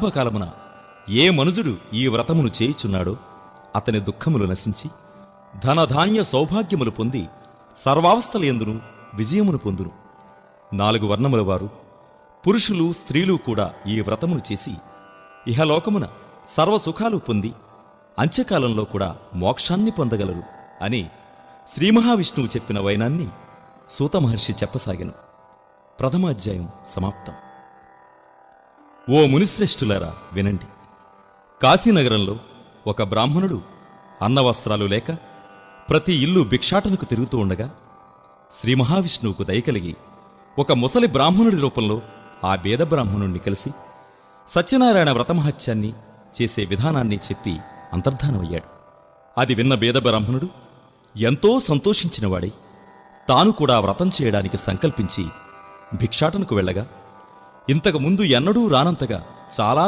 ప్రారంభకాలమున ఏ మనుజుడు ఈ వ్రతమును చేయుచున్నాడో అతని దుఃఖములు నశించి ధనధాన్య సౌభాగ్యములు పొంది సర్వావస్థలయందును విజయమును పొందును. 4 వర్ణముల వారు పురుషులు స్త్రీలు కూడా ఈ వ్రతమును చేసి ఇహలోకమున సర్వసుఖాలు పొంది అంత్యకాలంలో కూడా మోక్షాన్ని పొందగలరు అని శ్రీమహావిష్ణువు చెప్పిన వైనాన్ని సూతమహర్షి చెప్పసాగెను. ప్రథమాధ్యాయం సమాప్తం. ఓ మునిశ్రేష్ఠులారా వినండి. కాశీనగరంలో ఒక బ్రాహ్మణుడు అన్నవస్త్రాలు లేక ప్రతి ఇల్లు భిక్షాటనకు తిరుగుతూ ఉండగా శ్రీమహావిష్ణువుకు దయకలిగి ఒక ముసలి బ్రాహ్మణుడి రూపంలో ఆ బేద బ్రాహ్మణుణ్ణి కలిసి సత్యనారాయణ వ్రతమహత్యాన్ని చేసే విధానాన్ని చెప్పి అంతర్ధానమయ్యాడు. అది విన్న బేద బ్రాహ్మణుడు ఎంతో సంతోషించినవాడై తాను కూడా వ్రతం చేయడానికి సంకల్పించి భిక్షాటనకు వెళ్ళగా ఇంతకు ముందు ఎన్నడూ రానంతగా చాలా